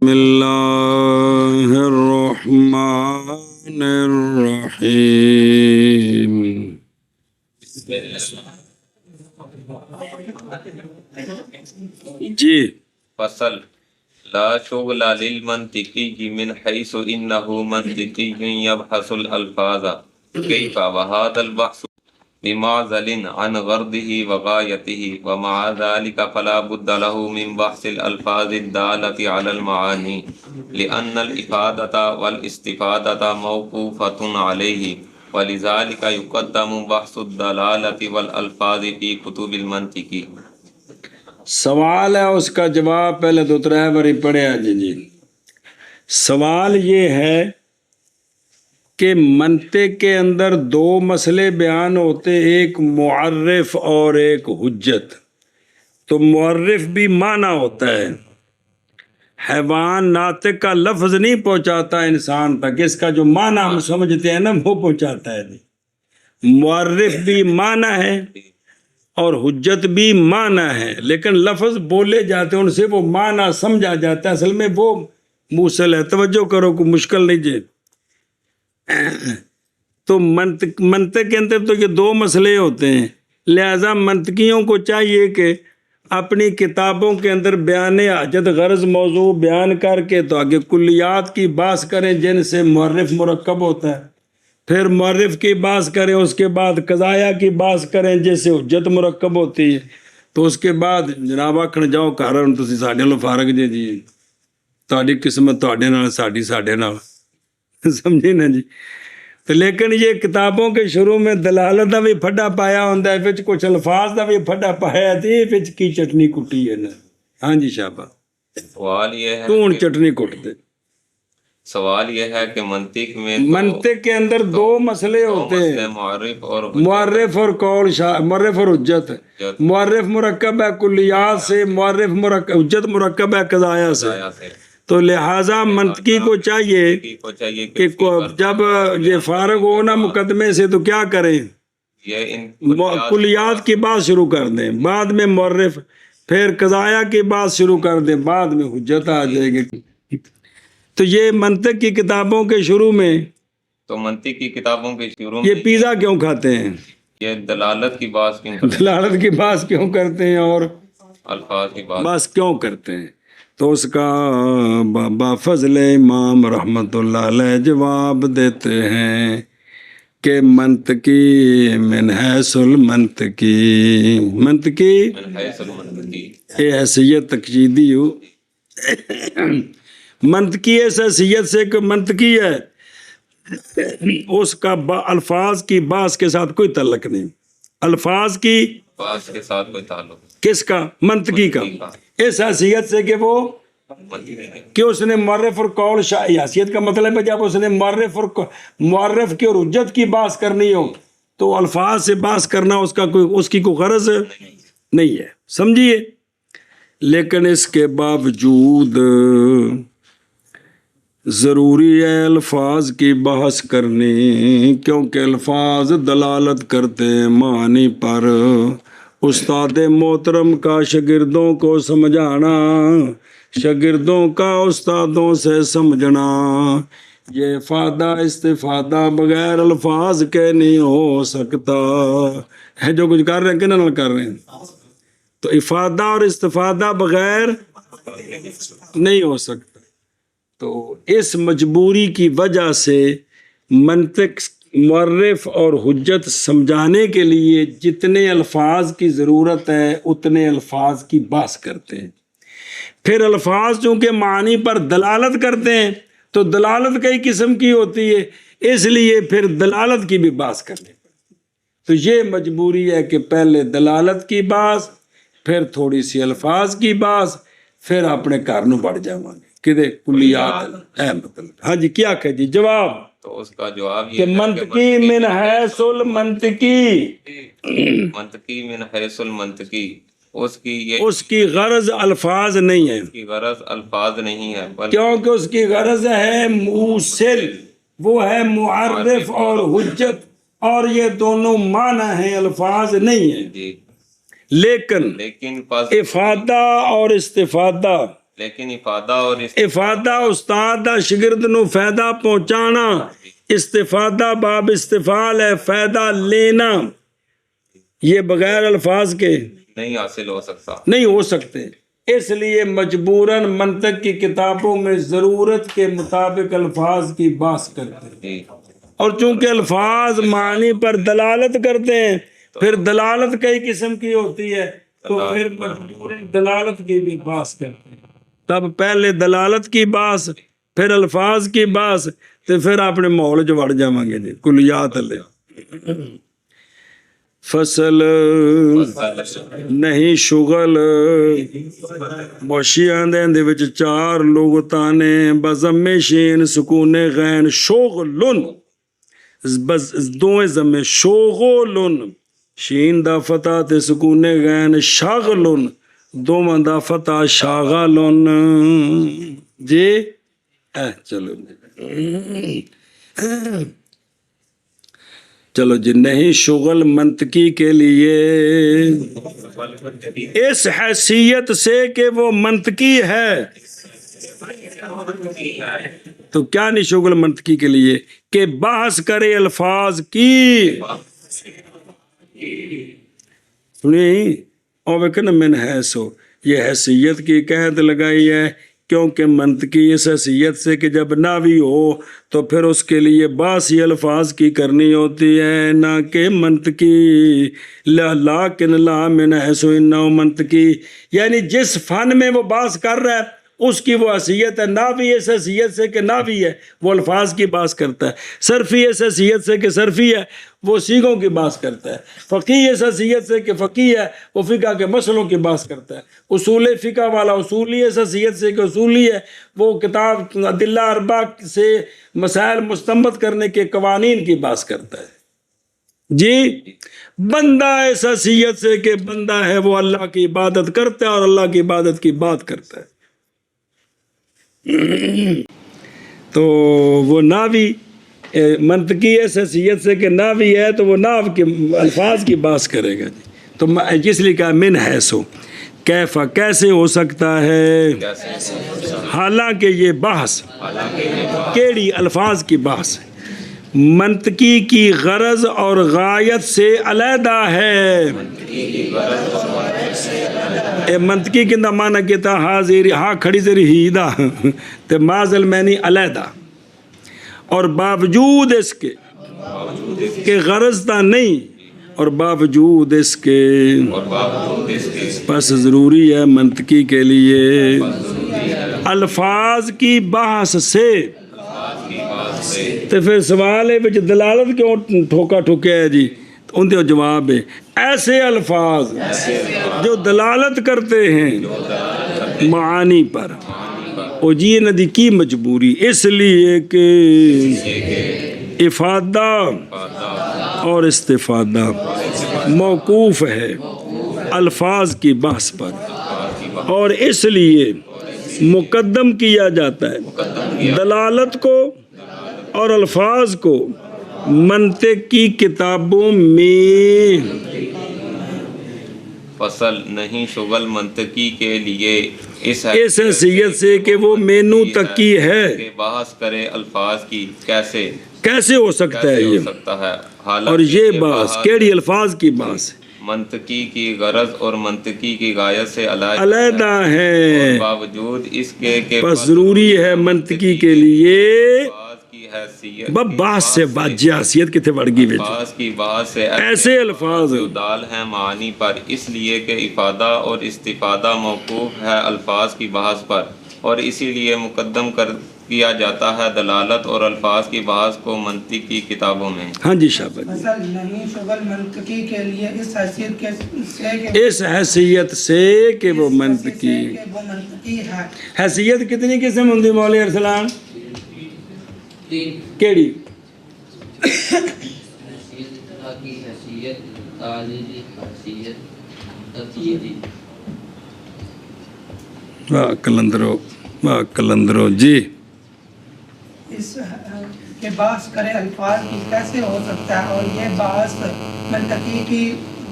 بسم اللہ الرحمن الرحیم. جی فصل لا شغل للمنطقی من حيث انه منطقی يبحث الالفاظ كيف وهذا البحث بمعزل عن غرضه وغايته ومع ذلك فلا بد له من بحث الالفاظ الدالة على المعاني لأن الإفادة والاستفادة موقوفة عليه ولذلك يقدم بحث الدلالة والألفاظ في كتب المنطق. سوال ہے، اس کا جواب پہلے دو ترے باری پڑھیا. جی سوال یہ ہے کہ منطق کے اندر دو مسئلے بیان ہوتے، ایک معرف اور ایک حجت. تو معرف بھی معنی ہوتا ہے، حیوان ناطق کا لفظ نہیں پہنچاتا انسان تک، اس کا جو معنی ہم سمجھتے ہیں نا وہ پہنچاتا ہے. معرف بھی معنی ہے اور حجت بھی معنی ہے، لیکن لفظ بولے جاتے ہیں، ان سے وہ معنی سمجھا جاتا ہے. اصل میں وہ موصل ہے. توجہ کرو، کوئی مشکل نہیں جی. تو منطق کے اندر تو یہ دو مسئلے ہوتے ہیں، لہذا منطقیوں کو چاہیے کہ اپنی کتابوں کے اندر بیان حاجت غرض موضوع بیان کر کے تو آگے کلیات کی بحث کریں جن سے معرف مرکب ہوتا ہے، پھر معرف کی بحث کریں، اس کے بعد قضایا کی بحث کریں جس سے حجت مرکب ہوتی ہے. تو اس کے بعد جناب آکھن جاؤ کارن تسی ساڈے نال فارغ جی، تہاڈی قسمت تہاڈے نال، ساڈی ساڈے نال، سمجھی نا جی. تو لیکن یہ کتابوں کے شروع میں دلالت دا بھی پھڈا پایا ہوندا ہے، وچ کچھ الفاظ دا بھی پھڈا پایا تے وچ کی چٹنی کٹی ہے نا. ہاں جی شابا، سوال یہ ہے تو ہن چٹنی کٹ دے. سوال یہ ہے کہ منطق میں منطق کے اندر دو مسئلے ہوتے ہیں، معرف اور معرف اور قول معرف اور حجت. معرف مرکب ہے کلیات سے، معرف حجت مرکب ہے قضایا سے. تو لہٰذا منطقی کو چاہیے کہ جب یہ فارغ ہو نا مقدمے سے تو کیا کریں، کلیات کی بات شروع کر دیں، بعد میں معرف، پھر قضایا کی بات شروع کر دیں، بعد میں حجت آ جائے گی. تو یہ منطق کی کتابوں کے شروع میں، تو منطق کی کتابوں کے شروع یہ میں پیزا کیوں کھاتے ہیں، یہ دلالت کی بات کیوں کرتے دلالت کی بات کیوں کرتے ہیں اور ہیں؟ الفاظ کی بات بس کیوں کرتے ہیں. تو اس کا بابا فضل امام رحمۃ اللہ علیہ جواب دیتے ہیں کہ منطقی من حیث المنطقی، منطقی من حیث المنطقی، یہ حیثیت تقییدی ہو، منطقی اس حیثیت سے کہ منطقی ہے، اس کا الفاظ کی بحث کے ساتھ کوئی تعلق نہیں. الفاظ کی بات کے ساتھ کوئی تعلق کس کا؟ منطقی کا. اس حیثیت سے کہ وہ کہ اس نے معرف اور قول حیثیت کا مطلب ہے جب اس نے معرف کی اور حجت کی بحث کرنی ہو تو الفاظ سے بحث کرنا اس کی کوئی غرض نہیں ہے، سمجھیے. لیکن اس کے باوجود ضروری ہے الفاظ کی بحث کرنی، کیونکہ الفاظ دلالت کرتے ہیں معنی پر. استاد محترم کا شاگردوں کو سمجھانا، شاگردوں کا استادوں سے سمجھنا، یہ افادہ استفادہ بغیر الفاظ کے نہیں ہو سکتا ہے. جو کچھ کر رہے ہیں کن کر رہے ہیں، تو افادہ اور استفادہ بغیر نہیں ہو سکتا. تو اس مجبوری کی وجہ سے منطق معرف اور حجت سمجھانے کے لیے جتنے الفاظ کی ضرورت ہے اتنے الفاظ کی بحث کرتے ہیں. پھر الفاظ چونکہ معنی پر دلالت کرتے ہیں تو دلالت کئی قسم کی ہوتی ہے، اس لیے پھر دلالت کی بھی بحث کرنی پڑتی. تو یہ مجبوری ہے کہ پہلے دلالت کی بحث، پھر تھوڑی سی الفاظ کی بحث، پھر اپنے گھر نو بڑھ جاؤں گے کدے کلیات. مطلب ہاں جی کیا کہ جی جواب، تو اس کا جواب کہ یہ منطقی من حیث المنطقی، منطقی من حیث المنطقی، اس کی غرض الفاظ نہیں ہے، کی غرض الفاظ نہیں ہے کیونکہ اس کی غرض ہے موصل، وہ ہے معرف اور حجت، اور یہ دونوں معنی ہیں، الفاظ نہیں ہیں. جی. لیکن افادہ اور استفادہ لیکن افادہ اور افادہ استاد دا شگرد نو فائدہ پہنچانا، استفادہ باب استفال ہے، فائدہ لینا، یہ بغیر الفاظ کے نہیں حاصل ہو سکتا، نہیں ہو سکتے۔ اس لیے مجبوراً منطق کی کتابوں میں ضرورت کے مطابق الفاظ کی بحث کرتے ہیں، جی اور چونکہ الفاظ معنی پر دلالت کرتے ہیں، پھر دلالت کئی قسم کی ہوتی ہے، تو پھر مجبوراً دلالت کی بھی بحث کرتے ہیں۔ تب پہلے دلالت کی بحث، پھر الفاظ کی بحث، تو پھر اپنے ماحول چ وڑ جاواں گے جی کلیات لے۔ فصل نہیں شغل موشیاں دے وچ چار لغتاں نے بضم شین سکون غین شغلن، بس دوویں ضمے شغلن، شین دا فتح تے سکون غین شاغلن، دوواں دا فتح شاغلن۔ جی چلو چلو جی، نہیں شغل منطقی کے لیے اس حیثیت سے کہ وہ منطقی ہے، تو کیا نہیں شغل منطقی کے لیے کہ بحث کرے الفاظ کی، سنیے اور وکن من حیثو، یہ حیثیت کی قید لگائی ہے کیونکہ منطقی اس حیثیت سے کہ جب ناوی ہو تو پھر اس کے لیے باسی الفاظ کی کرنی ہوتی ہے، نہ کہ منطقی، لیکن لا من حیث انہ منطقی، یعنی جس فن میں وہ بحث کر رہا ہے اس کی وہ حیثیت ہے، ناوی اس حیثیت سے کہ ناوی ہے وہ الفاظ کی بحث کرتا ہے، صرفی اس حیثیت سے کہ صرفی ہے وہ صیغوں کی بحث کرتا ہے، فقیہ اس حیثیت سے کہ فقیہ ہے وہ فقہ کے مسئلوں کی بحث کرتا ہے، اصول فقہ والا اصولی اس حیثیت سے کہ اصولی ہے وہ کتاب ادلہ اربع سے مسائل مستنبط کرنے کے قوانین کی بحث کرتا ہے۔ جی بندہ اس حیثیت سے کہ بندہ ہے وہ اللہ کی عبادت کرتا ہے اور اللہ کی عبادت کی بات کرتا ہے، تو وہ ناوی منطقی اس حیثیت سے کہ ناوی ہے تو وہ ناو کے الفاظ کی بحث کرے گا جی، تو جس لیے کہا من حیث ہو، کیفا کیسے ہو سکتا ہے، حالانکہ یہ بحث کیڑی الفاظ کی بحث ہے، منطقی کی غرض اور غایت سے علیحدہ ہے۔ منطقی کے اندر معنی کہتا ہاں کھڑی زری ہی دا تے مازل معنی علیحدہ، اور باوجود اس کے کہ غرض تا نہیں، اور باوجود اس کے پس ضروری ہے منطقی کے لیے الفاظ کی بحث سے۔ تو پھر سوال ہے بچ دلالت کیوں ٹھوکا ٹھوکیا ہے جی، تو ان کے جواب ہے ایسے الفاظ جو دلالت کرتے ہیں معانی پر، اور جی ندی کی مجبوری اس لیے کہ افادہ اور استفادہ موقوف ہے الفاظ کی بحث پر، اور اس لیے مقدم کیا جاتا ہے دلالت کو اور الفاظ کو منطق کی کتابوں میں۔ فصل نہیں شغل منطقی کے لیے اس حیثیت سے کہ وہ مینو تکی ہے کہ بحث کرے الفاظ کی، کیسے ہو سکتا ہے یہ، اور یہ بحث کیڑی الفاظ کی بحث منطقی کی غرض اور منطقی کی غایت سے علیحدہ ہے، باوجود اس کے کہ بس ضروری ہے منطقی کے لیے حیثیت بحث سے واجہ حیثیت کتنے بڑھ گئی الفاظ کی بحث سے ایسے الفاظ جو دال ہیں معانی پر، اس لیے کہ افادہ اور استفادہ موقوف ہے الفاظ کی بحث پر، اور اسی لیے مقدم کیا جاتا ہے دلالت اور الفاظ کی بحث کو منطق کی کتابوں میں۔ ہاں جی شاباش۔ فصل نہیں شغل منطقی کے لیے اس حیثیت سے کہ وہ منطقی ہے۔ حیثیت کتنی قسم ہوندی مولوی ارسلان؟ کیڑی؟ واہ کلندرو جی، اس کے بحث کرے الفاظ کی کیسے ہو سکتا ہے، اور یہ بحث منطقی کی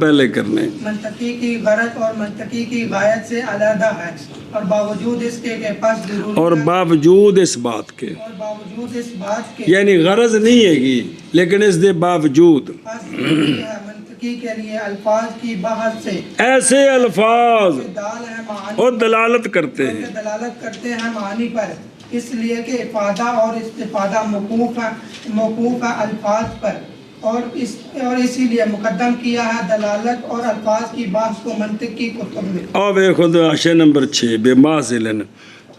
پہلے کرنے منطقی کی غرض اور منطقی کی غایت سے علیحدہ ہے اور باوجود اس کے پاس ضرورت اور ہے باوجود اس بات کے اور باوجود اس بات کے یعنی غرض نہیں ہے گی لیکن اس دے باوجود پاس ضروری ہے منطقی کے لیے الفاظ کی بحث سے ایسے الفاظ دال ہے معانی اور دلالت کرتے ہیں پر دلالت کرتے ہیں معانی پر اس لیے کہ افادہ اور استفادہ موقوف ہے الفاظ پر اور اسی لیے مقدم کیا ہے دلالت اور الفاظ کی بحث کو منطق کی کتب میں اور خود اشیاء نمبر 6 بے ماضلن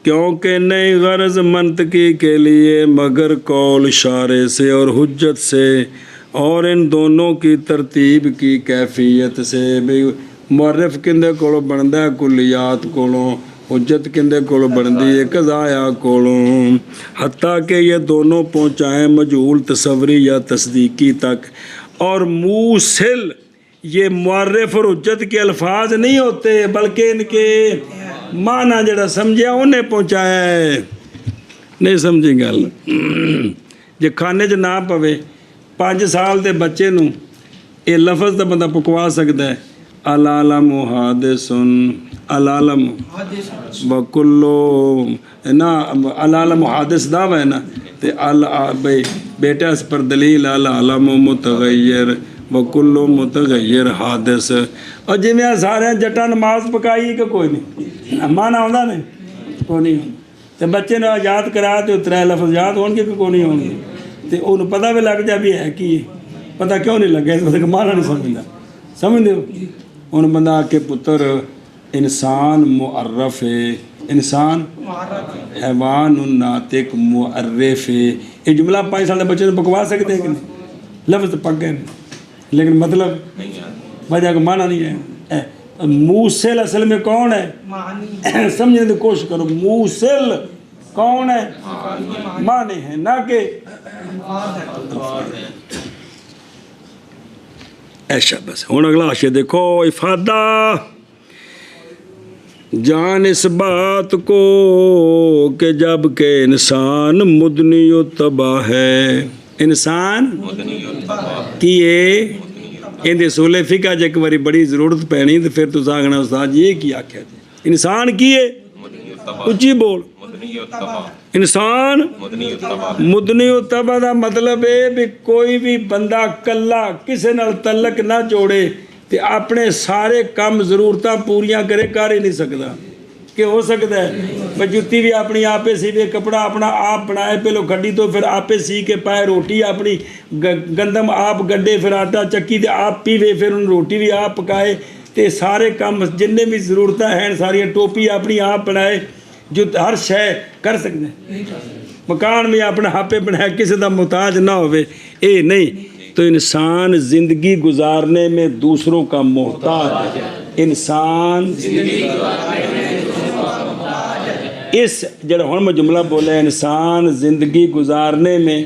کیونکہ نئی غرض منطقی کے لیے مگر قول شارع سے اور حجت سے اور ان دونوں کی ترتیب کی کیفیت سے بھی معرف کندے کولو بندا ہے کلیات کولو حجت کندے کولو بندی ہے قضایا کولو حتیٰ کہ یہ دونوں پہنچائیں مجہول تصوری یا تصدیقی تک اور موصل یہ معرف اور حجت کے الفاظ نہیں ہوتے بلکہ ان کے معنی جڑا سمجھیا انہیں پہنچایا ہے نہیں سمجھی گل جے کھانے چ نہ پوے 5 سال دے بچے نو یہ لفظ تو بندہ پکوا سکتا ہے العالم حادثن العالم بکلو نا العالم حادث دعوی ہے نا تے بھئی بیٹا اس پر دلیل العالم متغیر بکلو متغیر حادث اور جی میں سارے جٹا نماز پکائی کہ کوئی نہیں مانا ہوندہ نہیں کوئی نہیں تے بچے نے یاد کرا تے 3 لفظ یاد ہون گے کہ کوئی نہیں ہون گے تے انہوں پتہ بھی لگ جا بھی ہے کہ پتہ کیوں نہیں لگا اس پتہ کہ مانا نہیں سمجھنا سمجھ دے ان بندہ کے پتر انسان معرف ہے انسان حیوان ناطق معرف ہے یہ جملہ 5 سال دے بچے نے پکوا سکتے ہیں کہ نہیں لفظ پک گئے لیکن مطلب وجہ کا معنی نہیں ہے موصل اصل میں کون ہے سمجھنے کی کوشش کرو موصل کون ہے معنی ہے نہ کہ ایسا بس ہوں اگلا حاشیہ دیکھو افادہ جان اس بات کو کہ جب کہ انسان مدنی و تباہ ہے انسان کیے ان اصول فقہ جے ایک باری بڑی ضرورت پینی تو پھر تو آگنا استاد یہ کی آکھیا جی انسان کیے اچھی بول انسان مدنی و تباہ دا مطلب ہے بھی کوئی بھی بندہ کلا کسے نال تعلق نہ جوڑے تے اپنے سارے کام ضرورتاں پوریاں کرے کر ہی نہیں سکتا کہ ہو سکتا ہے بھئی جتی بھی اپنی آپے سی بھی کپڑا اپنا آپ بنائے پہلو گھڑی تو پھر آپے سی کے پائے روٹی اپنی گندم آپ گڈے پھر آٹا چکی تے آپ پیوے پھر ان روٹی بھی آپ پکائے تے سارے کام جننے بھی ضرورتیں ہیں ساری ٹوپی اپنی آپ بنائے جو ہر شے کر سکتے ہیں مکان بھی اپنا ہاپے بنائے کسی دا محتاج نہ ہوئے اے نہیں تو انسان زندگی گزارنے میں دوسروں کا محتاج ہے انسان اس جڑا ہن میں جملہ بولا ہے انسان زندگی گزارنے میں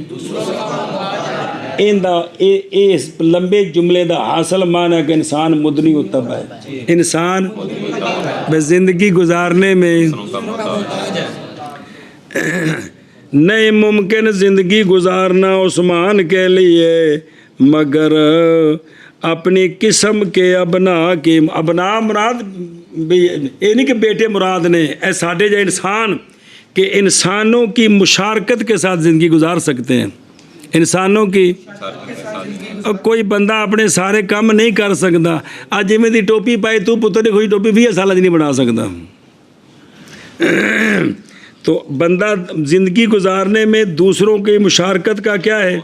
اس لمبے جملے دا حاصل معنی ہے کہ انسان مدنی و تباہ ہے انسان بے زندگی گزارنے میں نہیں ممکن زندگی گزارنا عثمان کے لیے مگر اپنی قسم کے ابنا مراد یہ نہیں کہ بیٹے مراد نے اے ساڈے جو انسان کہ انسانوں کی مشارکت کے ساتھ زندگی گزار سکتے ہیں انسانوں کی کوئی بندہ اپنے سارے کام نہیں کر سکتا آج جی میں دی ٹوپی پائی تو پتر نے کوئی ٹوپی 20 سال نہیں بنا سکتا تو بندہ زندگی گزارنے میں دوسروں کی مشارکت کا کیا ہے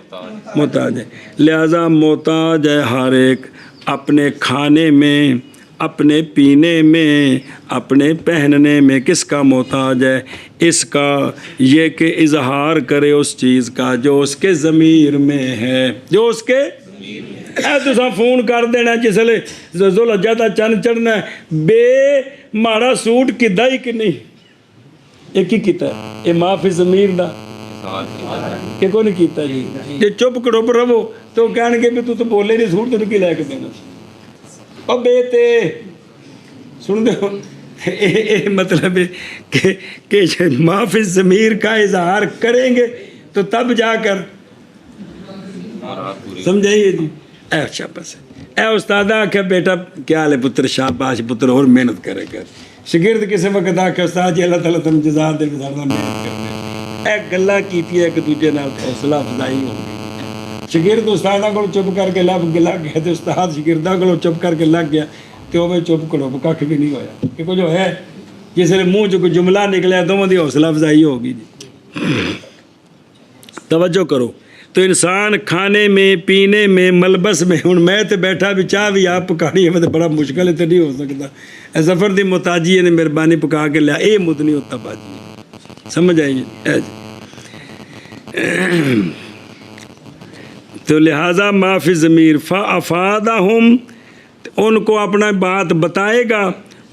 محتاج ہے لہذا محتاج ہے ہر ایک اپنے کھانے میں اپنے پینے میں اپنے پہننے میں کس کا محتاج ہے اس کا یہ کہ اظہار کرے اس چیز کا جو اس کے ضمیر میں ہے جو اس کے تو فون کر دینا جس لئے ذوالحجہ دا چند چڑھنا ہے بے مارا سوٹ کدہ ہی کہ نہیں یہ کی کیتا ہے یہ معافی ضمیر دا کہ کوئی نہیں کیتا جی یہ چپ کڑوپ رہو تو کہنے کے بھی تو بولے نہیں سوٹ تو کی لے کے دینا اور بیٹے سن دے مطلب ہے کہ معافی ضمیر کا اظہار کریں گے تو تب جا کر مراد پوری سمجھائیے جی. اے شاباش اے استاد آخیا بیٹا کیا حال ہے پتر شاباش پتر اور محنت کرے کر. شاگرد کسی وقت آخیا استاد جی اللہ تعالیٰ تم جزا دے محنت کرتے. اے گلاں کیتیاں ایک دوجے نال حوصلہ افزائی ہو گئی. شاگرد استاداں کول چپ کر کے لگ گیا تے استاد شاگرداں کول چپ کر کے لگ گیا تے اوے چپ کرو کھ بھی نہیں ہویا کہ کچھ ہے جس نے منہ چ کوئی جملہ نکلیا دونوں دی حوصلہ افزائی ہوگی جی. توجہ کرو. تو انسان کھانے میں پینے میں ملبس میں ہوں میں تو بیٹھا بھی چاہ بھی آپ پکانی ہے تو بڑا مشکل ہے تو نہیں ہو سکتا. اے ظفر دی محتاجی نے مہربانی پکا کے لیا اے مد نہیں ہوتا باجی. سمجھ آئیے تو لہٰذا معافی ضمیر فافادہم ان کو اپنا بات بتائے گا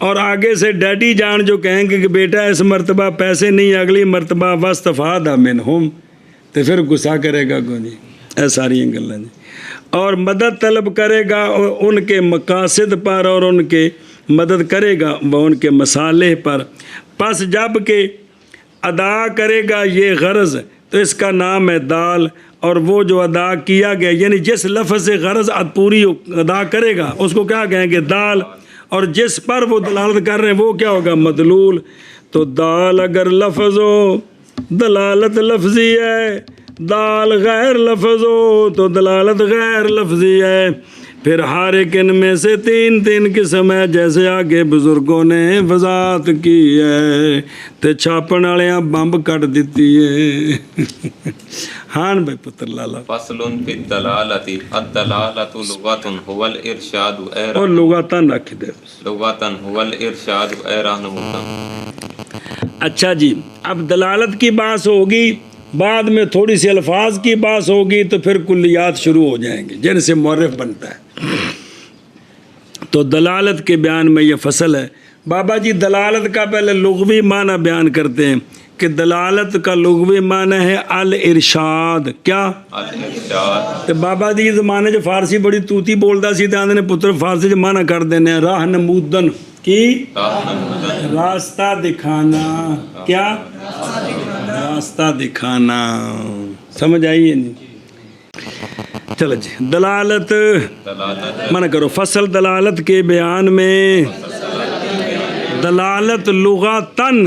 اور آگے سے ڈیڈی جان جو کہیں گے کہ بیٹا اس مرتبہ پیسے نہیں اگلی مرتبہ واستفادہ منہم تو پھر غصہ کرے گا کو نہیں. اے ساری گلاں جی. اور مدد طلب کرے گا ان کے مقاصد پر اور ان کے مدد کرے گا ان کے مصالح پر. پس جب کہ ادا کرے گا یہ غرض تو اس کا نام ہے دال. اور وہ جو ادا کیا گیا یعنی جس لفظ سے غرض پوری ادا کرے گا اس کو کیا کہیں گے دال. اور جس پر وہ دلالت کر رہے ہیں وہ کیا ہوگا مدلول. تو دال اگر لفظ ہو دلالت لفظی ہے, دال غیر لفظ ہو تو دلالت غیر لفظی ہے. پھر ہر ایک ان میں سے تین قسم ہے جیسے آگے بزرگوں نے وضاحت کی ہے. تے چھاپن والے بمب کٹ دیتی ہے. ہاں بھائی پتر لالا فصل فی الدلالۃ الدلالۃ لغۃ هو الارشاد اور لغتاً رکھ دے لغۃ هو الارشاد اے رہنمودہ. اچھا جی اب دلالت کی بات ہوگی بعد میں تھوڑی سی الفاظ کی بات ہوگی تو پھر کلیات شروع ہو جائیں گے جن سے معرف بنتا ہے. تو دلالت کے بیان میں یہ فصل ہے. بابا جی دلالت کا پہلے لغوی معنی بیان کرتے ہیں کہ دلالت کا لغوی معنی ہے الارشاد. کیا الارشاد. تو بابا جی زمانے جو فارسی بڑی توتی بولتا سی تو آدھے پتر فارسی جو معنی کر دینے راہ نمودن کی راستہ دکھانا. کیا راستہ دکھانا. سمجھ آئیے نہیں. چلو جی دلالت منع کرو. فصل دلالت کے بیان میں دلالت لغتاً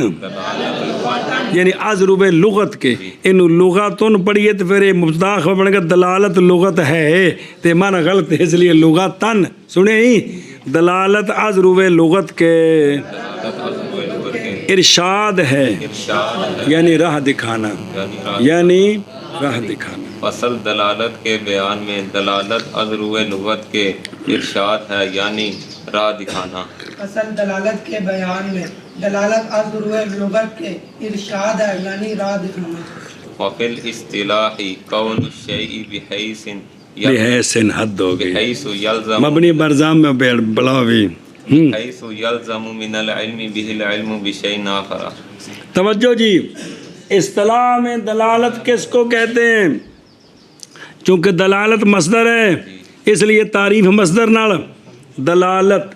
یعنی ازروب لغت کے ان لغتن پڑھیے تو پھر مبتدا خبر بنے گا دلالت لغت ہے تو معنی غلط ہے اس لیے لغتاً سنیں ہی دلالت ازروب لغت کے ارشاد ہے یعنی راہ دکھانا یعنی راہ دکھانا. فصل دلالت کے بیان میں دلالت ازروِ لغت کے ارشاد ہے یعنی راہ دکھانا. فصل دلالت کے بیان میں دلالت ازروِ لغت کے ارشاد ہے یعنی راہ دکھانا. وفی الاصطلاح کون الشیء بحیث بحیثن حد ہو گئی بحیث یلزم مبنی برزام میں بلاوی بحیث یلزم من العلم به العلم بشیء آخر. توجہ جی اصطلاح میں دلالت کس کو کہتے ہیں چونکہ دلالت مصدر ہے اس لیے تعریف مصدر نال دلالت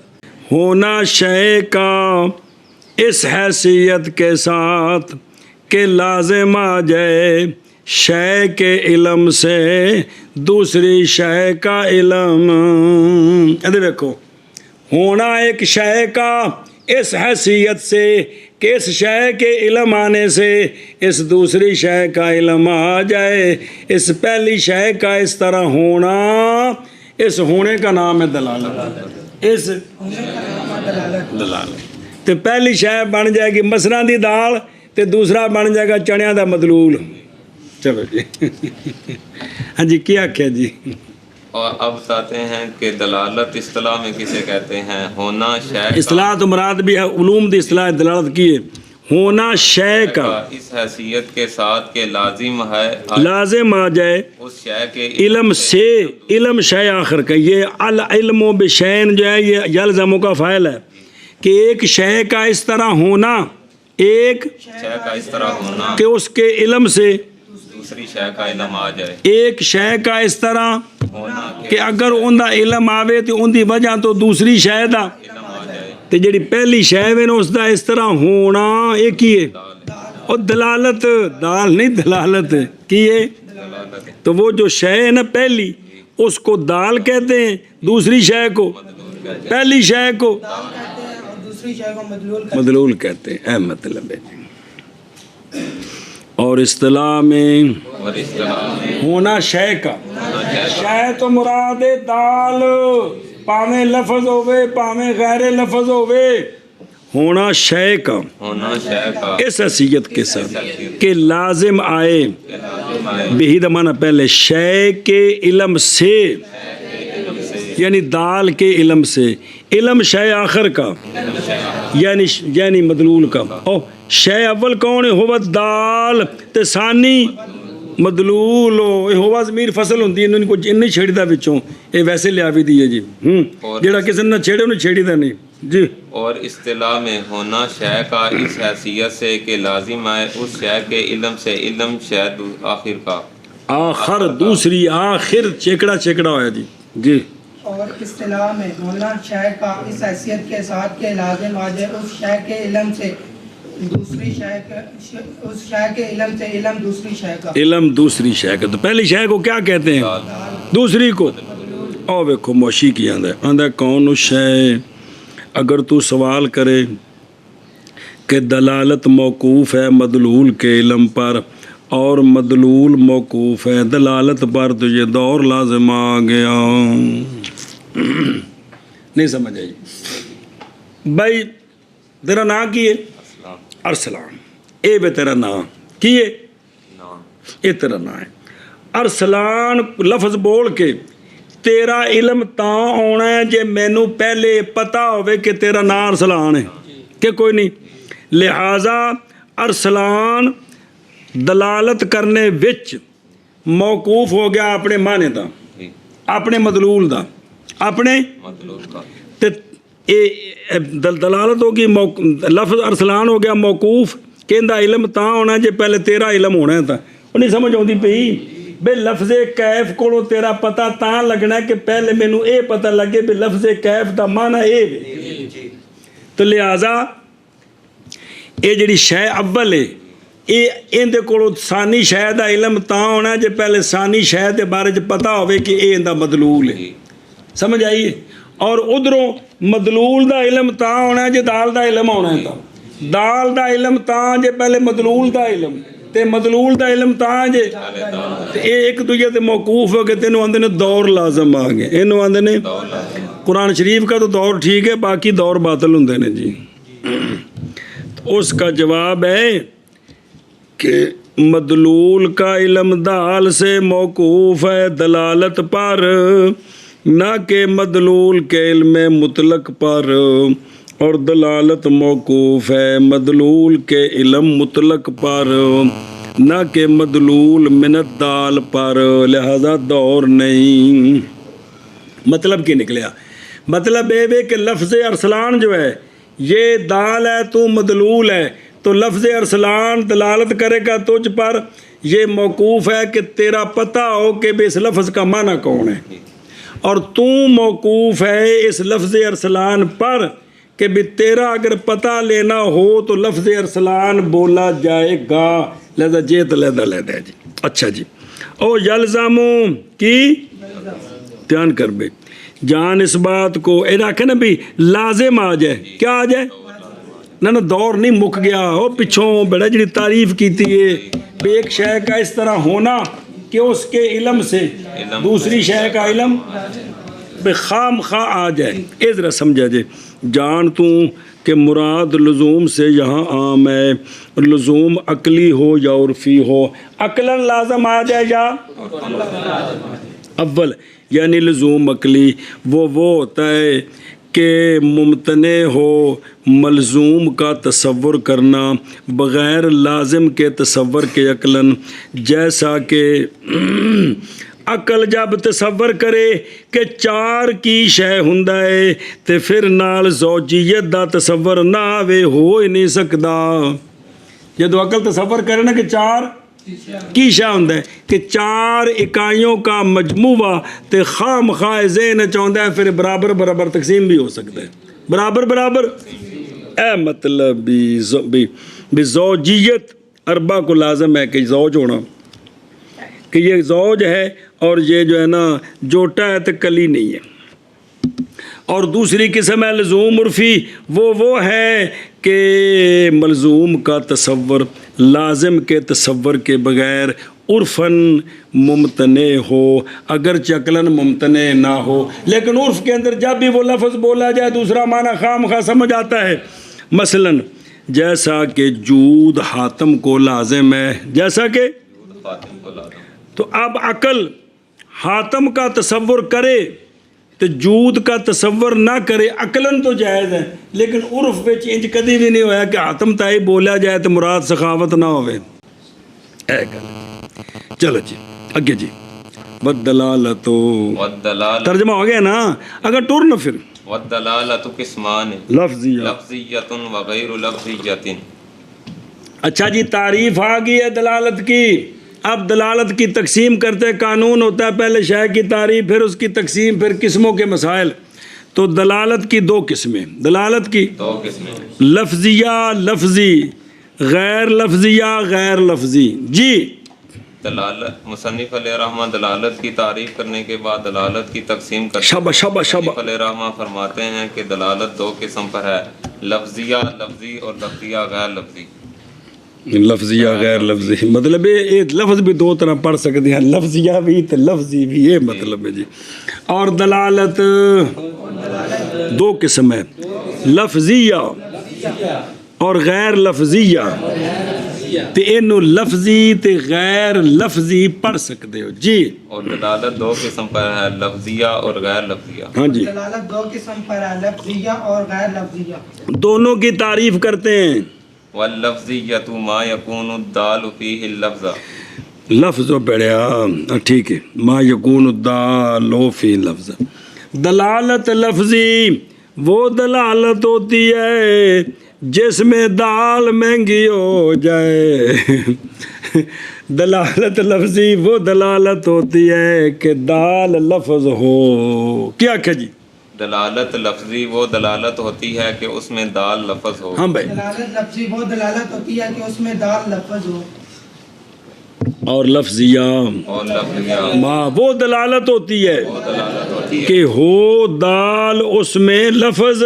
ہونا شے کا اس حیثیت کے ساتھ کہ لازم آ جائے شے کے علم سے دوسری شے کا علم. ادھر دیکھو ہونا ایک شے کا اس حیثیت سے کہ اس شے کے علم آنے سے اس دوسری شے کا علم آ جائے. اس پہلی شے کا اس طرح ہونا اس ہونے کا نام ہے دلالت. اس دلالت تو پہلی شے بن جائے گی مسراں دی دال تو دوسرا بن جائے گا چنیاں دا مدلول. چلو جی ہاں جی کیا کیا جی. اور اب بتاتے ہیں کہ دلالت اصطلاح میں کسے کہتے ہیں. ہونا شے اصطلاح تو مراد بھی ہے علوم دی اصطلاح دلالت کی ہے. ہونا شے کا اس حیثیت کے ساتھ کہ لازم ہے لازم آ جائے اس شے کے علم سے علم شے آخر کا یہ العلم و بشین جو ہے یہ یلزموں کا فاعل ہے کہ ایک شے کا اس طرح ہونا ایک شے کا اس طرح ہونا کہ اس کے علم سے دوسری شے کا علم آ جائے. ایک شے کا اس طرح ہونا کہ اگر ان دا علم آوے تو ان دی وجہ تو دوسری شے دا علم آ جائے. تے جڑی پہلی شے وے نا اس دا اس طرح ہونا ایک ہی ہے. اور دلالت دال نہیں دلالت کی ہے تو وہ جو شے ہے نا پہلی اس کو دال کہتے ہیں, دوسری شے کو پہلی شے کو کہتے ہیں اور دوسری شے کو مدلول کہتے مدلول کہتے ہیں. اے مطلب ہے. اور اصطلاح میں ہونا شے کا, شے تو مراد دال پاویں لفظ ہوئے پاویں غیر لفظ ہوئے, ہونا شے کا اس حیثیت کے ساتھ کہ لازم آئے بہی دمانہ پہلے شے کے علم سے, یعنی دال کے علم سے, علم شے آخر کا یعنی مدلول کا. او شے اول کون ہے؟ ہوا دال تے ثانی مدلول ہوا ضمیر فصل ہوندی ہے, انہوں نے نہیں چھیڑ دا وچوں, اے ویسے لیاوی دی ہے جی, جیڑا کسی نے چھیڑے انہیں چھیڑی دا نہیں جی. اور اصطلاح میں ہونا شے کا اس حیثیت سے کہ لازم آئے اس شے کے علم سے, علم شے آخر کا, آخر دوسری آخر چیکڑا ہوا جی جی. اور اصطلاح میں ہونا شے کا اس حیثیت کے ساتھ کہ لازم آ جائے اس شے کے علم سے دوسری شے کا, اس شے کے علم سے علم دوسری شے کا, علم دوسری شے کا. تو پہلی شے کو کیا کہتے ہیں؟ دوسری کو. او ویکھو موشی کی آندہ کون اس شے. اگر تو سوال کرے کہ دلالت موقوف ہے مدلول کے علم پر اور مدلول موقوف ہے دلالت پر, تو یہ دور لازم آ گیا. نہیں سمجھ آئی بھائی. تیرا نام کی ہے؟ ارسلان. اے بے تیرا نام کی ہے؟ اے تیرا نام ہے ارسلان. لفظ بول کے تیرا علم تاں آنا ہے جے مینو پہلے پتہ ہوئے کہ تیرا نام ارسلان ہے کہ کوئی نہیں. لہذا ارسلان دلالت کرنے وچ موقوف ہو گیا اپنے معنی دا, اپنے مدلول دا, اپنے دلالت ہوگی. لفظ ارسلان ہو گیا موقوف کہ اندہ علم تاں ہونا جے پہلے تیرا علم ہونا ہے. وہ نہیں سمجھ آتی پئی بے لفظ کیف کو تیرا پتہ تاں لگنا ہے کہ پہلے مینوں اے پتہ لگے بے لفظ کیف دا معنی اے. تو لہذا اے جڑی شے اول ہے اے اندے کولوں ثانی شے دا علم تاں ہونا ہے جے پہلے ثانی شے دے بارے چ پتہ ہوئے کہ اے اندہ مدلول ہے. سمجھ آئیے. اور ادھروں مدلول دا علم تاں ہونا ہے جے دال دا علم ہونا ہے. دال دا علم تاں جے پہلے مدلول دا علم تے مدلول دا علم تاں جے اے ایک دوجے تے موقوف ہو کے تینوں آندے نے دور لازم آ گئے. اینوں آندے نے قرآن شریف کا تو دور ٹھیک ہے, باقی دور باطل ہوندے نے جی. اس کا جواب ہے کہ مدلول کا علم دال سے موقوف ہے دلالت پر, نہ کہ مدلول کے علم مطلق پر. اور دلالت موقوف ہے مدلول کے علم مطلق پر, نہ کہ مدلول من الدال پر. لہذا دور نہیں. مطلب کی نکلیا؟ مطلب یہ کہ لفظ ارسلان جو ہے یہ دال ہے تو مدلول ہے, تو لفظ ارسلان دلالت کرے گا تجھ پر, یہ موقوف ہے کہ تیرا پتہ ہو کہ اس لفظ کا معنی کون ہے, اور تو موقوف ہے اس لفظ ارسلان پر کہ بھی تیرا اگر پتہ لینا ہو تو لفظ ارسلان بولا جائے گا. لہذا جیت لیدہ جی. اچھا جی. او یلزمو کی دھیان کر بے جان اس بات کو اے رکھے نا بھی لازم آ جائے. کیا آ جائے؟ نہ دور نہیں مک گیا. او پچھوں بڑا جڑی تعریف کیتی ہے بے ایک شے کا اس طرح ہونا کہ اس کے علم سے دوسری شے کا علم بے خام خواہ آ جائے. اے ذرا سمجھا جائے. جان تو کہ مراد لزوم سے یہاں عام ہے, لزوم عقلی ہو یا عرفی ہو. عقلاً لازم آ جائے یا اول یعنی لزوم عقلی وہ ہوتا ہے کہ ممتنع ہو ملزوم کا تصور کرنا بغیر لازم کے تصور کے عقلاً. جیسا کہ عقل جب تصور کرے کہ چار کی شے ہوندا ہے تے پھر نال زوجیت دا تصور نہ آوے ہو ہی نہیں سکدا. جدو عقل تصور کرے نا کہ چار کی شے ہوندا ہے کہ چار اکائیوں کا مجموعہ تے خام خواہ ذہن چاہتا ہے پھر برابر برابر تقسیم بھی ہو سکتا ہے. برابر برابر اے مطلب بھی زوجیت اربع کو لازم ہے کہ زوج ہونا, کہ کہ یہ زوج ہے اور یہ جو ہے نا جوٹا ہے تو کلی نہیں ہے. اور دوسری قسم ہے لزوم عرفی، وہ ہے کہ ملزوم کا تصور لازم کے تصور کے بغیر عرفاً ممتنع ہو، اگرچہ عقلاً ممتنع نہ ہو، لیکن عرف کے اندر جب بھی وہ لفظ بولا جائے دوسرا معنی خواہ مخواہ سمجھ آتا ہے. مثلاً جیسا کہ جود حاتم کو لازم ہے، جیسا کہ خاتم کو لازم. تو اب عقل حاتم کا تصور کرے تو جود کا تصور نہ کرے، عقلاً تو جائز ہے، لیکن عرف وچ انج کدی بھی نہیں ہویا کہ حاتم تائی بولا جائے تو مراد سخاوت نہ ہوئے. اے گل. چلو جی اگے جی. والدلالۃ والدلالۃ ترجمہ ہو گیا نا، اگر ٹور نہ پھر والدلالۃ قسمان لفظیہ. لفظیۃ وغیر لفظیۃ. اچھا جی تعریف آ گئی ہے دلالت کی. اب دلالت کی تقسیم کرتے قانون ہوتا ہے، پہلے شے کی تعریف پھر اس کی تقسیم پھر قسموں کے مسائل. تو دلالت کی دو قسمیں، دلالت کی دو قسمیں، لفظیہ لفظی، غیر لفظیہ غیر لفظی. جی دلالت مصنف علیہ رحمہ دلالت کی تعریف کرنے کے بعد دلالت کی تقسیم کرتے شبہ شبہ شبہ. مصنف علیہ رحمہ فرماتے ہیں کہ دلالت دو قسم پر ہے، لفظیہ لفظی اور لفظیہ غیر لفظی. لفظیہ غیر لفظی مطلب یہ لفظ بھی دو طرح پڑھ سکتے ہیں، لفظیہ بھی تو لفظی بھی، یہ مطلب ہے جی. اور دلالت دو قسم ہے، لفظیہ اور غیر لفظیہ. تے اینو لفظی تے غیر لفظی پڑھ سکتے ہو جی. اور دلالت دو قسم پر ہے، لفظیہ اور غیر لفظیہ. ہاں جی دلالت دو قسم پر ہے، لفظیہ اور غیر لفظیہ. دونوں کی تعریف کرتے ہیں. واللفظیۃ ما یکون الدال فیہ اللفظ. لفظ پڑھیا ٹھیک ہے، ما یکون الدال فی لفظ. دلالت لفظی وہ دلالت ہوتی ہے جس میں دال مہنگی ہو جائے. دلالت لفظی وہ دلالت ہوتی ہے کہ دال لفظ ہو. کیا کہ جی دلالت لفظی وہ دلالت ہوتی ہے کہ اس میں دال لفظ ہو. ہاں بھائی. دلالت لفظی وہ دلالت ہوتی ہے کہ اس میں دال لفظ ہو. اور لفظیہ اور لفظیہ ماں وہ دلالت ہوتی ہے وہ دلالت ہوتی ہے کہ ہو دال اس میں لفظ.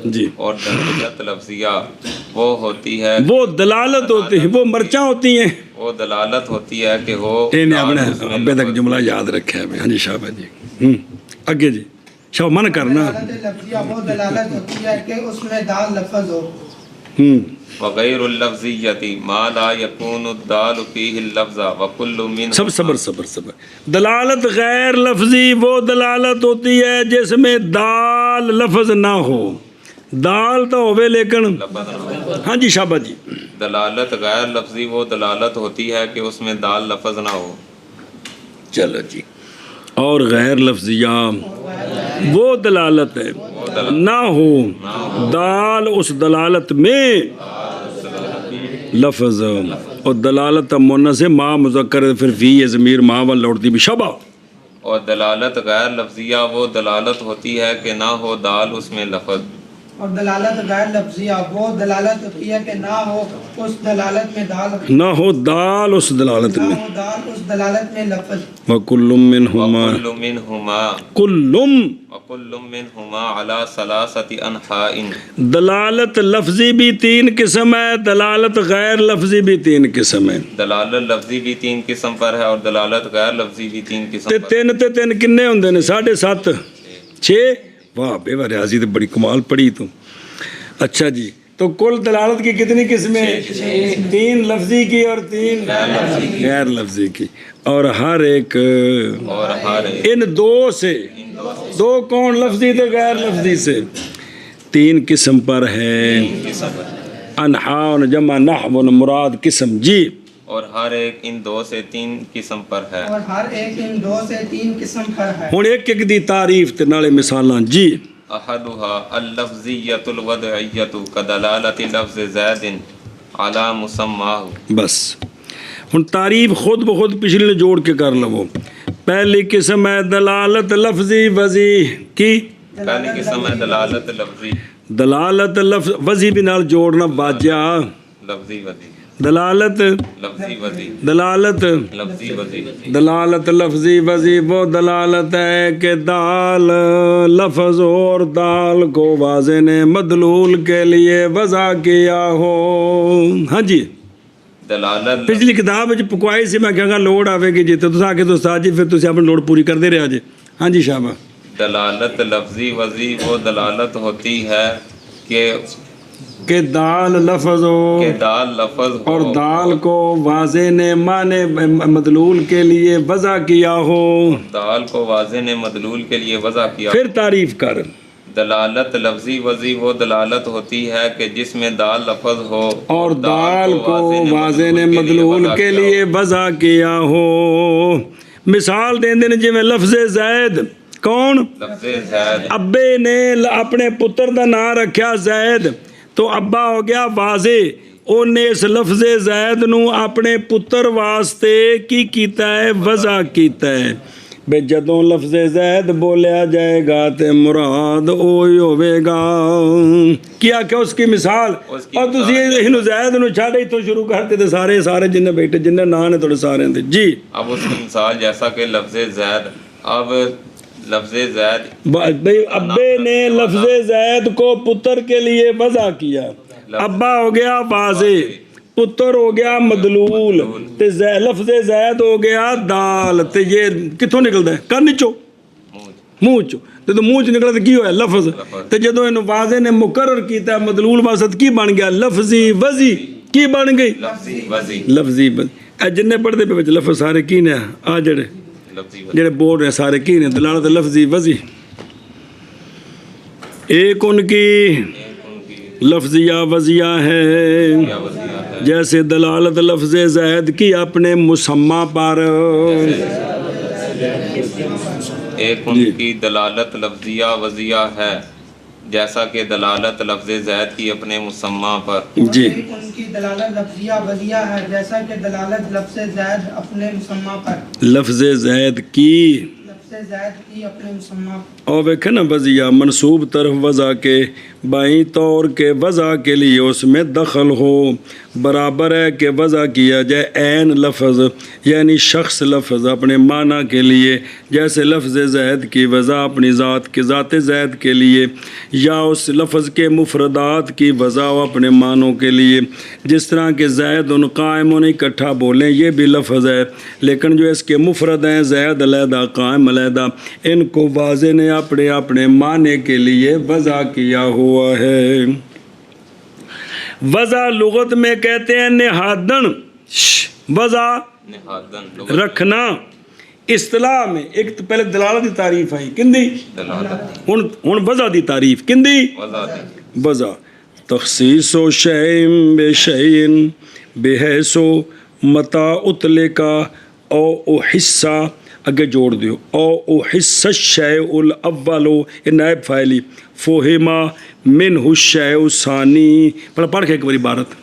جی اور دلالت لفظیہ وہ ہوتی ہے وہ دلالت ہوتی ہے، وہ مرچاں ہوتی ہیں. وہ دلالت ہوتی ہے کہ ہو انہیں اپنے دال اس میں ابے تک لفظ. جملہ یاد رکھا ہے. ہاں جی شابہ جی. اگے جی شاہ من کرنا. دلالت لفظیہ وہ دلالت ہوتی ہے کہ اس میں دال لفظ ہو. وغیر اللفظیۃ ما لا یکون الدال فیہ اللفظ وکل من صبر. دلالت غیر لفظی وہ دلالت ہوتی ہے جس میں دال لفظ نہ ہو. دال تو ہوئے لیکن ہاں جی شابہ جی. دلالت غیر لفظی وہ دلالت ہوتی ہے کہ اس میں دال لفظ نہ ہو. چلو جی. اور غیر لفظیہ وہ دلالت ہے نہ ہو دال اس دلالت میں لفظ. اور دلالت مونس سے ماں مذکر پھر فی یہ ضمیر ماں وال لوٹتی بھی شبہ. اور دلالت غیر لفظیہ وہ دلالت ہوتی ہے کہ نہ ہو دال اس میں لفظ. اور دلالت غیر لفظیہ وہ دلالت ہوتی ہے کہ نہ ہو اس دلالت میں دال نہ ہو دال اس دلالت نہ میں. ہو دال اس دلالت میں لفظ. وَكُلٌّ مِّنْهُمَا وکل منہما کلم. وکل منہما علی ثلاثۃ انحاء. دلالت لفظی بھی تین قسم ہے، دلالت غیر لفظی بھی تین قسم ہے. دلالت لفظی بھی تین قسم پر ہے اور دلالت غیر لفظی بھی تین قسم تے پر ہے. تین کنے ہوندے نے 7.5 6. واہ بے واہ ریاضی تو بڑی کمال پڑھی تو. اچھا جی تو کل دلالت کی کتنی قسمیں؟ 3 لفظی کی اور 3 غیر لفظی کی. اور ہر ایک اور ہر ان دو سے دو کون لفظی تے غیر لفظی سے 3 قسم پر ہے. انحاء جمع نحو مراد قسم. جی اور ہر ایک ان 2 سے 3 قسم پر ہے. اور ہر ایک ان 2 سے 3 قسم پر ہے. ہن ایک ایک دی تعریف تے نالے مثالاں. جی احدها اللفظیۃ الوضعیۃ کدلالت لفظ زید علی مسماہ. بس ہن تعریف خود بخود پچھلے نے جوڑ کے کر لو. پہلی قسم ہے دلالت لفظی وضعی کی. پہلی قسم ہے دلالت لفظی دلالت لفظ وضعی بھی نال جوڑنا باجا. لفظی وضعی. دلالت لفظی وضی دلالت لفظی وضی دلالت لفظی وضی وہ دلالت ہے کہ دال لفظ اور دال کو واضح نے مدلول کے لیے وضع کیا ہو. ہاں جی دلالت پچھلی کتاب وچ پکوائی سی میں کہاں لوڑ آوے گی جی تو تساں آ کے تو استاد جی پھر تسی اپنی لوڑ پوری کردے رہا جی. ہاں جی شابہ. دلالت لفظی وضی وہ دلالت ہوتی ہے کہ دال لفظ ہو دال لفظ ہو اور دال کو واضح نے معنی مدلول کے لیے وضع کیا ہو. دال کو واضح نے مدلول کے لیے وضع کیا. پھر تعریف کر. دلالت لفظی وضی وہ دلالت ہوتی ہے کہ جس میں دال لفظ ہو اور دال کو واضح نے مدلول کے لیے وضع کیا ہو. مثال دیں دیں جی میں لفظ زید. کون؟ لفظ زید. ابے نے اپنے پتر دا نام رکھیا زید تو ابا ہو گیا واضح. انہیں اس لفظ زید نو اپنے پتر واسطے کی کیتا ہے وضع کیتا ہے. بے جدوں لفظ زید بولیا جائے گا تے مراد اوہی ہوے گا. کیا کہ اس کی مثال اور تسی اینو زید نو چھڈ ایتھوں شروع کرتے تے سارے جننے بیٹھے جننے نام نے تھوڑے سارے دے جی. اب اس کی مثال جیسا کہ لفظ زید. اب لفظ زید بھئی ابے نے لفظ زید کو پتر کے لیے وضع کیا. ابا ہو گیا واضح, پتر ہو گیا مدلول, تے لفظ زید ہو گیا دال. تے یہ کتھوں نکلدا ہے؟ کن چو منہ چو. تے منہ چ نکلا تے کی ہویا لفظ. تے جدوں اینو واضح نے مقرر کیتا مدلول واسط کی بن گیا لفظی وضی. کی بن گئی؟ لفظی وضی. لفظی وضی. اے جنے پڑھدے پے وچ لفظ سارے کی نے آ جڑے بول رہے سارے کی نے دلالت لفظی وضی. ایک ان کی لفظیہ وضیہ ہے جیسے دلالت لفظ زید کی اپنے مسمى پر. ایک ان کی دلالت لفظیہ وضیہ ہے جیسا کہ دلالت لفظ زید کی اپنے مسمى پر. جی ان کی دلالت لفظیہ وضیہ ہے جیسا کہ دلالت لفظ زید اپنے مسمى پر. لفظ زید کی زید کی اپنے مسمى. اور ویکھے نا وضیہ منصوب طرف وضع کے بائیں طور کے وضع کے لیے اس میں دخل ہو. برابر ہے کہ وضع کیا جائے عین لفظ یعنی شخص لفظ اپنے معنی کے لیے جیسے لفظ زید کی وضع اپنی ذات کے ذات زید کے لیے, یا اس لفظ کے مفردات کی وضع اپنے معنوں کے لیے. جس طرح کہ زید ان قائم ان اکٹھا بولیں یہ بھی لفظ ہے, لیکن جو اس کے مفرد ہیں زید علیحدہ قائم علیحدہ ان کو واضح نے اپنے معنی کے لیے وضع کیا ہوا ہے. وضع لغت میں کہتے ہیں نہادن. وضع رکھنا. اصطلاح میں ایک تو پہلے دلالت دی تعریف آئی کندی, ہن وضع دی تعریف کندی. وضع تخصیص و شیء بشیء بحیث متى اطلق او حصہ اگے جوڑ دیو او حصہ الشیء الاول یہ نائب فاعلی فہم منہ الشیء الثانی. پڑھ کے ایک بار عبارت.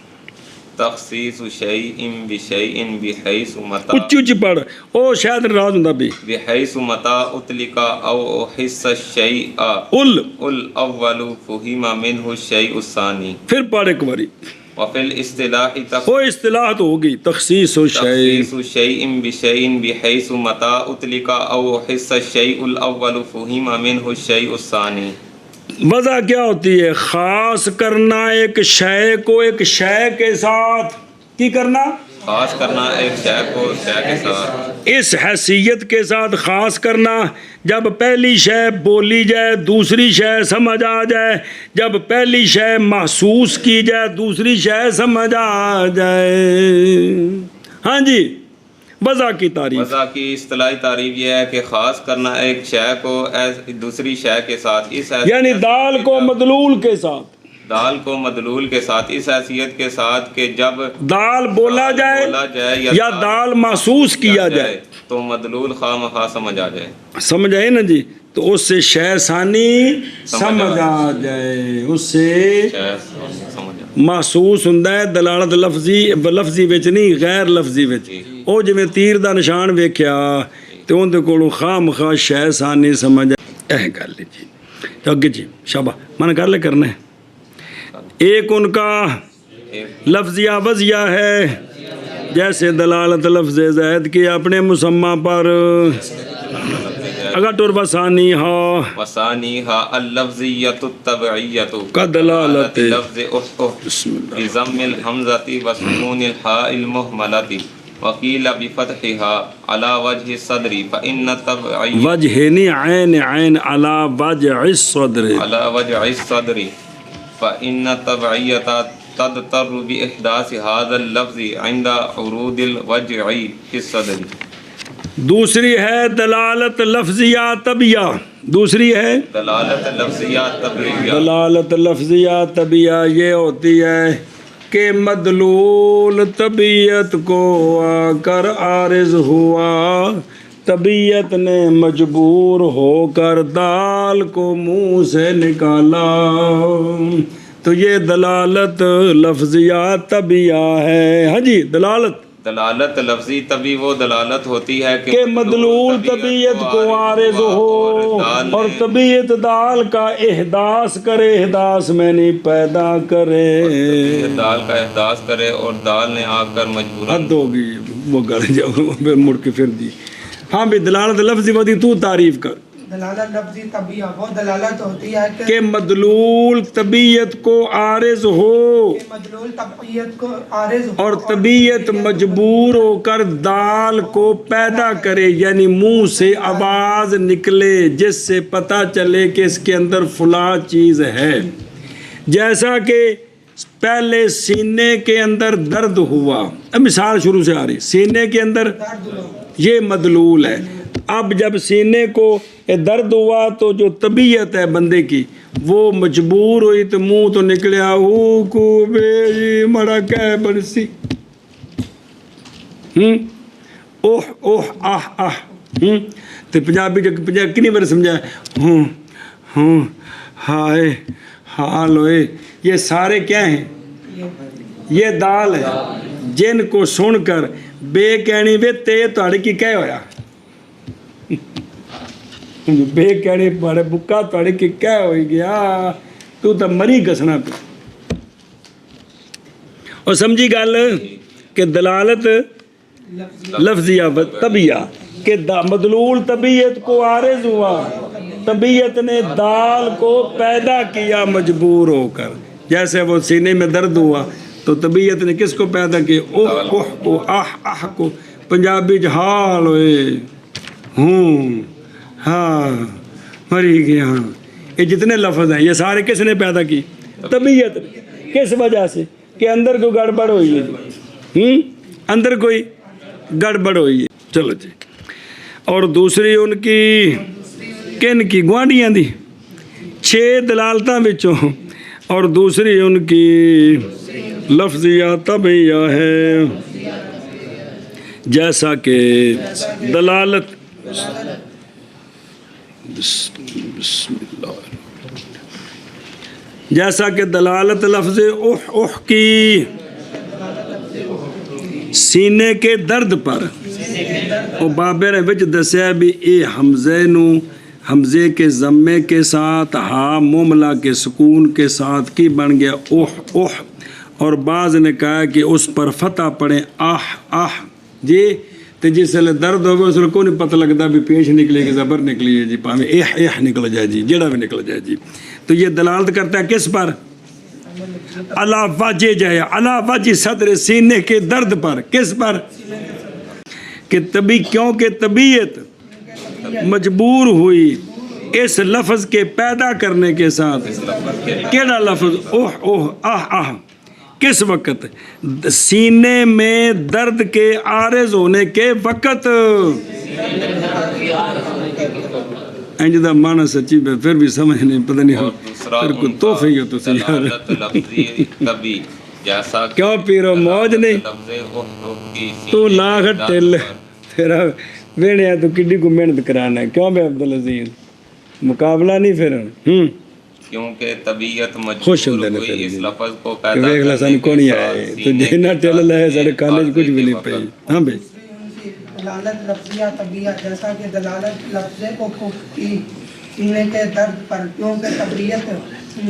تخصیص شیء بشیء بحیث متى اچھی پڑھ او شاید راز ہوندا بھی بحیث متى اطلق او حصہ الشیء الاول فہم منہ الشیء الثانی. پھر پڑھ ایک باری. وفی الاصطلاح وہ اصطلاح تو ہوگی تخصیص شیء بشیء بحیث متى اطلق او حصہ الشیء الاول فہم منہ الشیء الثانی. وضع کیا ہوتی ہے؟ خاص کرنا ایک شے کو ایک شے کے ساتھ. کی کرنا؟ خاص کرنا ایک شے کو شے کے ساتھ اس حیثیت کے ساتھ خاص کرنا جب پہلی شے بولی جائے دوسری شے سمجھ آ جائے, جب پہلی شے محسوس کی جائے دوسری شے سمجھ آ جائے. ہاں جی وضع کی تعریف. وضع کی اصطلاحی تعریف یہ ہے کہ خاص کرنا ایک شے کو دوسری شے کے ساتھ اس یعنی دال کو مدلول کے ساتھ, دال کو مدلول کے ساتھ اس حیثیت کے ساتھ کہ جب دال بولا جائے یا دال محسوس کیا جائے تو مدلول خواہ مخواہ سمجھ آ جائے. سمجھ آئے نا جی. تو اس سے شے ثانی سمجھ آ جائے, اس سے محسوس ہوندا ہے. دلالت لفظی وچ نہیں غیر لفظی وچ. او جویں تیر دا نشان ویکھیا تے اون دے کولوں خواہ مخواہ شے ثانی سمجھ اے گل جی. اگے جی شاباش من کر لے کرنا ہے. ایک ان کا لفظیہ وضعیہ ہے، جیسے دلالت لفظ زید کی اپنے مسمى پر. اگر ٹور بسانی ہا وثانيها اللفظية التبعية كدلالة لفظ بضم الحمزة وسكون الحاء المهملة وقيل بفتحها على وجه الصدر فإن التبعية وجہنی عین علی وجع الصدر على وجه الصدر فإن التبعية تضطر بإحداث هذا اللفظ عند عروض الوجع في الصدر. دوسری ہے دلالت لفظیہ طبیعہ. دوسری ہے دلالت لفظیہ طبعیہ. دلالت لفظیہ طبیعہ یہ ہوتی ہے کہ مدلول طبیعت کو آ کر عارض ہوا، طبیعت نے مجبور ہو کر دال کو منہ سے نکالا، تو یہ دلالت لفظیہ طبیعہ ہے. ہاں جی، دلالت لفظی طبی وہ دلالت ہوتی ہے کہ مدلول طبیعت کو عارض ہو اور طبیعت دال کا احداث کرے، احداث میں نہیں پیدا کرے، دال کا احداث کرے اور دال نے آ کر مجبور. حد ہوگی وہ گڑ جاؤ مڑ کے پھر دی. ہاں بھی دلالت لفظی ودی تو تعریف کر. دلالت لفظی طبیعہ وہ دلالت ہوتی ہے کہ مدلول طبیعت کو عارض ہو مدلول طبیعت کو عارض ہو اور طبیعت مجبور ہو کر دال کو پیدا کرے، یعنی منہ سے آواز نکلے جس سے پتہ چلے کہ اس کے اندر فلاں چیز ہے. جیسا کہ پہلے سینے کے اندر درد ہوا، اب مثال شروع سے آ رہی، سینے کے اندر یہ مدلول ہے. اب جب سینے کو درد ہوا تو جو طبیعت ہے بندے کی وہ مجبور ہوئی تو منہ تو نکلیا او کو بے مڑا کہ برسی اوہ اوہ آہ آہ. تو پنجابی کنی بار سمجھا ہائے حال ہوئے. یہ سارے کیا ہیں؟ یہ دال ہے جن کو سن کر بے کہنی وے تے تھوڑے کی کہہ ہویا، بے کہنے پڑے بکا تھوڑے کی کہہ ہوئی گیا، تو مری گسنا پہ. اور سمجھی گل کہ دلالت لفظیہ طبیعہ کہ مدلول طبیعت کو عارض ہوا، طبیعت نے دال کو پیدا کیا مجبور ہو کر. جیسے وہ سینے میں درد ہوا تو طبیعت نے کس کو پیدا کیا؟ اوہ اوہ کو آہ آہ کو. پنجابی جہال ہوئے ہاں مری گیا. یہ جتنے لفظ ہیں یہ سارے کس نے پیدا کی؟ طبیعت. کس وجہ سے؟ کہ اندر کوئی گڑبڑ ہوئی ہے، اندر کوئی گڑبڑ ہوئی ہے. چلو جی. اور دوسری ان کی کن کی؟ گوانڈیاں دی 6 دلالتاں وچوں، اور دوسری ان کی لفظیہ طبیعہ ہے، جیسا کہ دلالت بسم اللہ، جیسا کہ دلالت لفظ اوہ اوہ کی سینے کے درد پر. اور بابے نے وچ دسیا بھی اے حمزے نو حمزے کے ضمے کے ساتھ ہا مملا کے سکون کے ساتھ کی بن گیا اوہ اوہ. اور بعض نے کہا کہ اس پر فتح پڑھیں آہ آہ جی. تو جس ویلے درد ہوگا اس کو نہیں پتہ لگتا بھی پیش نکلے گی زبر نکلی ہے جی، پاویں ایہ ایہ نکل جائے جی، جڑا بھی نکل جائے جی. تو یہ دلالت کرتا ہے کس پر؟ علا وجہ جائے، علا وجہ صدر، سینے کے درد پر. کس پر؟ کہ کیونکہ طبیعت مجبور ہوئی اس لفظ کے پیدا کرنے کے ساتھ. کیڑا لفظ؟ اوہ اوہ آہ آہ. کس وقت؟ سینے میں درد کے عارض ہونے کے وقت. انج دا معنی سچی پھر بھی سمجھ نہیں، پتہ نہیں پھر کوئی تحفے ہی ہو تو سی یار. کیوں پیرو موج نہیں تو لاغ ٹل تیرا ویڑیا تو کڈی کو محنت کرانا ہے. کیوں بے عبدالعزیز مقابلہ نہیں پھر کیونکہ طبیعت خوش مجبور ہوندے ہوئی نے اس پھر لفظ کو پیدا کرنے سان کو نہیں آئے تو جینا ٹل لائے سارے کالج کچھ بھی نہیں پئی. ہاں بھائی دلالت لفظیہ طبیعہ جیسا کہ دلالت لفظ کو کی سینے کے درد پر، کیونکہ طبیعت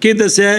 ਕੀ ਦੱਸਿਆ ਹੈ?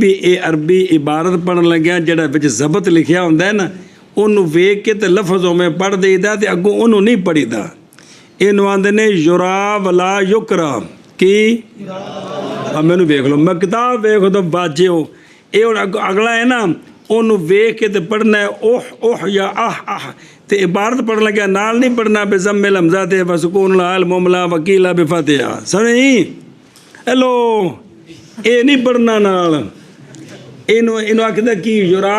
ਵੀ ਇਹ ਅਰਬੀ ਇਬਾਰਤ ਪੜਨ ਲੱਗਿਆ ਜਿਹੜਾ ਵਿੱਚ ਜ਼ਬਤ ਲਿਖਿਆ ਹੁੰਦਾ ਹੈ ਨਾ ਉਹਨੂੰ ਵੇਖ ਕੇ ਤੇ ਲਫ਼ਜ਼ ਉਵੇਂ ਪੜ੍ਹ ਦੇਈਦਾ ਤੇ ਅੱਗੋਂ ਉਹਨੂੰ ਨਹੀਂ ਪੜੀਦਾ। ਇਹਨੂੰ ਆਂਦੇ ਨੇ ਯੁਰਾ ਵਲਾ ਯੁਕਰਾ ਕੀ ਆ ਮੈਨੂੰ ਵੇਖ ਲਓ ਮੈਂ ਕਿਤਾਬ ਵੇਖ ਦੋ ਬਾਜਿਓ ਇਹ ਹੁਣ ਅਗਲਾ ਹੈ ਨਾ ਉਹਨੂੰ ਵੇਖ ਕੇ ਤੇ ਪੜਨਾ ਓਹ ਜਾਂ ਆਹ ਤੇ ਇਬਾਰਤ ਪੜਨ ਲੱਗਿਆ ਨਾਲ ਨਹੀਂ ਪੜਨਾ ਬਜ਼ਮਲ ਹਮਜ਼ਾ ਤੇ ਵਸਕੂਨ ਲਾਲ ਮੁਮਲਾ ਵਕੀਲਾ ਬਿਫਤਿਹਾ ਸਮਝੀ ਹੈਲੋ ਇਹ ਨਹੀਂ ਪੜਨਾ ਨਾਲ ਇਹਨੂੰ ਆਖਦਾ ਕੀ ਯੁਰਾ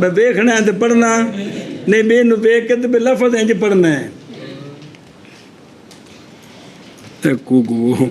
ਮੈਂ ਵੇਖਣਾ ਤੇ ਪੜਨਾ ਨਹੀਂ ਬੇ ਇਹਨੂੰ ਵੇਖ ਕੇ ਤੇ ਲਫ਼ਜ਼ ਇੰਜ ਪੜਨਾ ਹੈ ਤੇ ਕੁਗੂ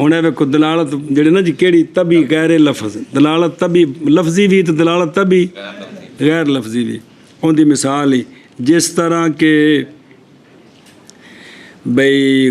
ਹੁਣ ਇਹ ਵੇਖੋ ਦਲਾਲਤ ਜਿਹੜੇ ਨਾ ਜੀ ਕਿਹੜੀ ਤਬੀ ਗੈਰ ਲਫ਼ਜ਼ ਦਲਾਲਤ ਤਬੀ ਲਫ਼ਜ਼ੀ ਵੀ ਤੇ ਦਲਾਲਤ ਤਬੀ ਗੈਰ ਲਫ਼ਜ਼ੀ ਵੀ ਉਹਦੀ ਮਿਸਾਲ ਹੀ ਜਿਸ ਤਰ੍ਹਾਂ ਕਿ ਬਈ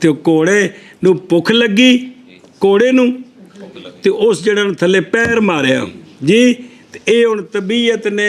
ਤੇ ਘੋੜੇ ਨੂੰ ਭੁੱਖ ਲੱਗੀ ਘੋੜੇ ਨੂੰ ਤੇ ਉਸ ਜਿਹੜੇ ਨੂੰ ਥੱਲੇ ਪੈਰ ਮਾਰਿਆ ਜੀ ਤੇ ਇਹ ਹੁਣ ਤਬੀਅਤ ਨੇ